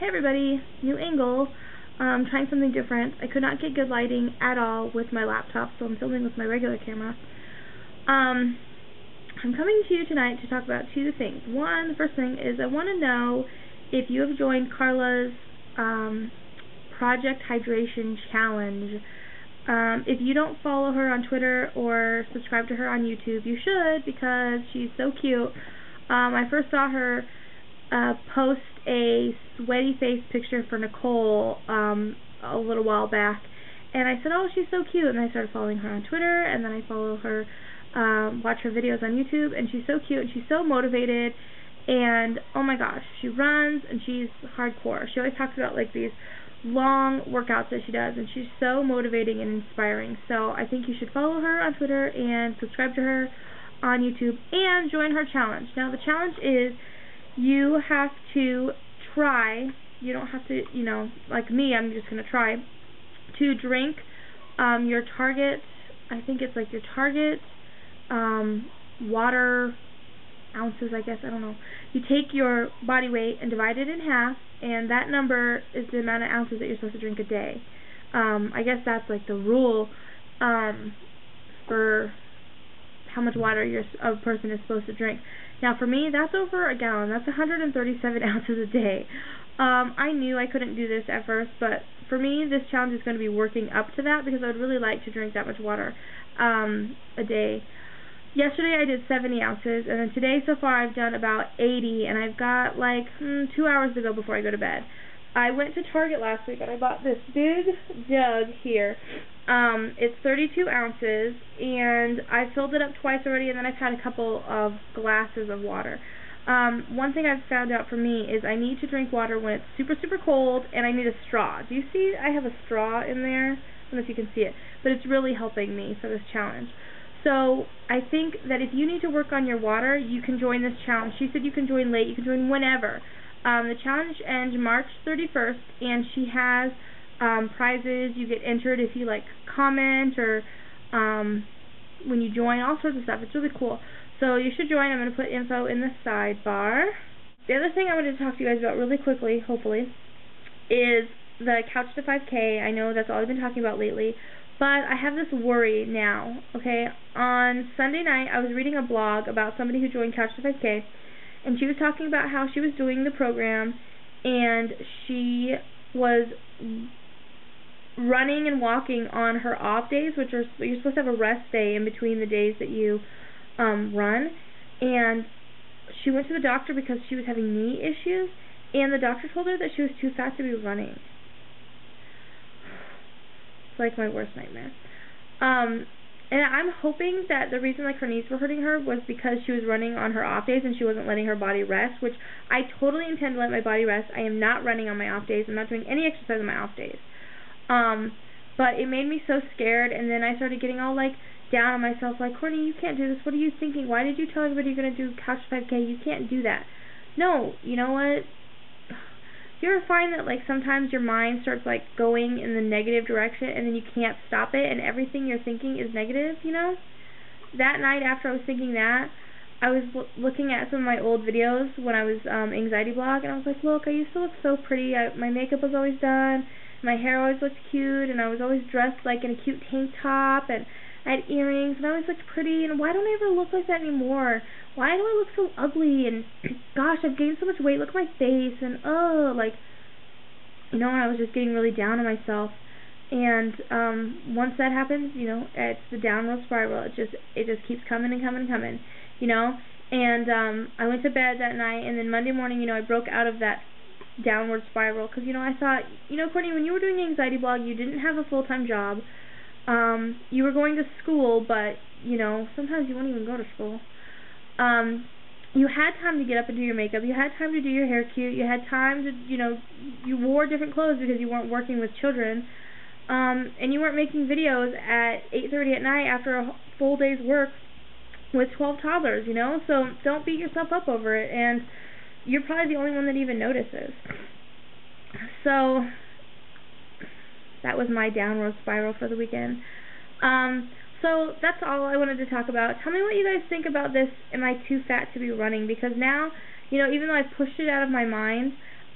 Hey everybody, new angle, trying something different. I could not get good lighting at all with my laptop, so I'm filming with my regular camera. I'm coming to you tonight to talk about two things. One, the first thing is I want to know if you have joined Carla's Project Hydration Challenge. If you don't follow her on Twitter or subscribe to her on YouTube, you should, because she's so cute. I first saw her post a sweaty face picture for Nicole a little while back, and I said, oh, she's so cute, and I started following her on Twitter, and then I follow her, watch her videos on YouTube, and she's so cute, and she's so motivated, and oh my gosh, she runs, and she's hardcore. She always talks about like these long workouts that she does, and she's so motivating and inspiring. So I think you should follow her on Twitter and subscribe to her on YouTube and join her challenge. Now the challenge is you have to try, you don't have to, you know, like me, I'm just going to try, to drink your target, I think it's like your target water ounces, I guess, I don't know. You take your body weight and divide it in half, and that number is the amount of ounces that you're supposed to drink a day. I guess that's like the rule for how much water a person is supposed to drink. Now for me, that's over a gallon. That's 137 ounces a day. I knew I couldn't do this at first, but for me, this challenge is going to be working up to that, because I would really like to drink that much water a day. Yesterday I did 70 ounces, and then today so far I've done about 80, and I've got like 2 hours to go before I go to bed. I went to Target last week and I bought this big jug here. It's 32 ounces, and I filled it up twice already, and then I've had a couple of glasses of water. One thing I've found out for me is I need to drink water when it's super, super cold, and I need a straw. Do you see I have a straw in there? I don't know if you can see it, but it's really helping me for this challenge. So I think that if you need to work on your water, you can join this challenge. She said you can join late, you can join whenever. The challenge ends March 31st, and she has prizes. You get entered if you like comment or when you join, all sorts of stuff. It's really cool. So you should join. I'm going to put info in the sidebar. The other thing I wanted to talk to you guys about really quickly, hopefully, is the Couch to 5K. I know that's all I've been talking about lately, but I have this worry now, okay? On Sunday night, I was reading a blog about somebody who joined Couch to 5K, and she was talking about how she was doing the program, and she was running and walking on her off days, which are, you're supposed to have a rest day in between the days that you run, and she went to the doctor because she was having knee issues, and the doctor told her that she was too fat to be running. It's like my worst nightmare. And I'm hoping that the reason like her knees were hurting her was because she was running on her off days and she wasn't letting her body rest, which I totally intend to let my body rest. I am not running on my off days. I'm not doing any exercise on my off days. But it made me so scared, and then I started getting all like down on myself, like, Courtney, you can't do this. What are you thinking? Why did you tell everybody you're going to do Couch 5K? You can't do that. No, you know what? Do you ever find that like sometimes your mind starts like going in the negative direction, and then you can't stop it, and everything you're thinking is negative, you know? That night after I was thinking that, I was looking at some of my old videos when I was anxiety blog, and I was like, look, I used to look so pretty. My makeup was always done, my hair always looked cute, and I was always dressed like in a cute tank top, and I had earrings, and I always looked pretty, and why don't I ever look like that anymore? Why do I look so ugly? And gosh, I've gained so much weight. Look at my face, and oh, like, you know, I was just getting really down on myself. And once that happens, you know, it's the downward spiral. It just keeps coming and coming and coming, you know. And I went to bed that night, and then Monday morning, you know, I broke out of that downward spiral because, you know, I thought, you know, Courtney, when you were doing the anxiety blog, you didn't have a full-time job. You were going to school, but, you know, sometimes you won't even go to school. You had time to get up and do your makeup. You had time to do your hair cute. You had time to, you know, you wore different clothes because you weren't working with children. And you weren't making videos at 8:30 at night after a full day's work with 12 toddlers, you know? So don't beat yourself up over it. And you're probably the only one that even notices. So that was my downward spiral for the weekend. So that's all I wanted to talk about. Tell me what you guys think about this, am I too fat to be running? Because now, you know, even though I pushed it out of my mind,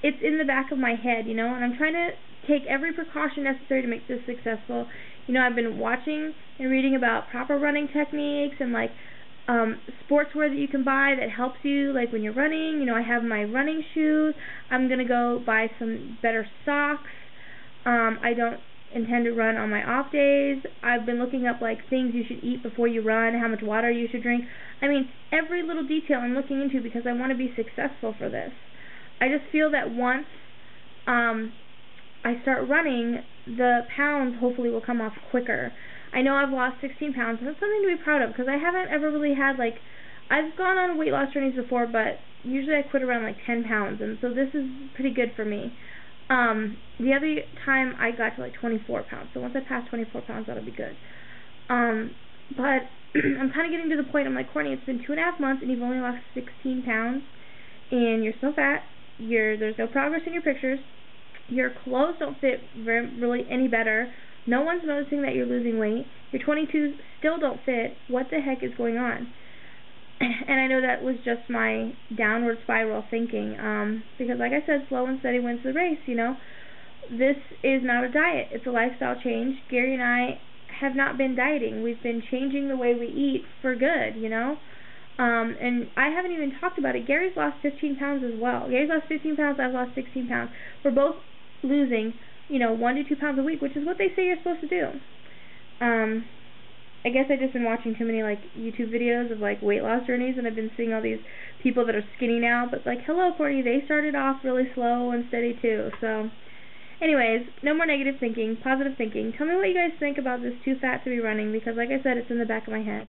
it's in the back of my head, and I'm trying to take every precaution necessary to make this successful. I've been watching and reading about proper running techniques and sportswear that you can buy that helps you when you're running. I have my running shoes. I'm gonna go buy some better socks. I don't intend to run on my off days. I've been looking up things you should eat before you run, how much water you should drink. I mean, every little detail I'm looking into because I want to be successful for this. I just feel that once I start running, the pounds hopefully will come off quicker. I know I've lost 16 pounds, and that's something to be proud of because I haven't ever really had I've gone on weight loss journeys before, but usually I quit around 10 pounds, and so this is pretty good for me. The other time I got to 24 pounds, so once I pass 24 pounds, that'll be good. But I'm kind of getting to the point, I'm like, Courtney, it's been 2.5 months, and you've only lost 16 pounds, and you're still fat, there's no progress in your pictures, your clothes don't fit really any better, no one's noticing that you're losing weight, your 22s still don't fit, what the heck is going on? And I know that was just my downward spiral thinking, because like I said, slow and steady wins the race, This is not a diet, it's a lifestyle change. Gary and I have not been dieting, we've been changing the way we eat for good, and I haven't even talked about it. Gary's lost 15 pounds as well. Gary's lost 15 pounds, I've lost 16 pounds. We're both losing, 1 to 2 pounds a week, which is what they say you're supposed to do. I guess I've just been watching too many YouTube videos of weight loss journeys, and I've been seeing all these people that are skinny now, but hello Courtney, they started off really slow and steady too. So anyways, no more negative thinking, positive thinking. Tell me what you guys think about this too fat to be running, because like I said, it's in the back of my head.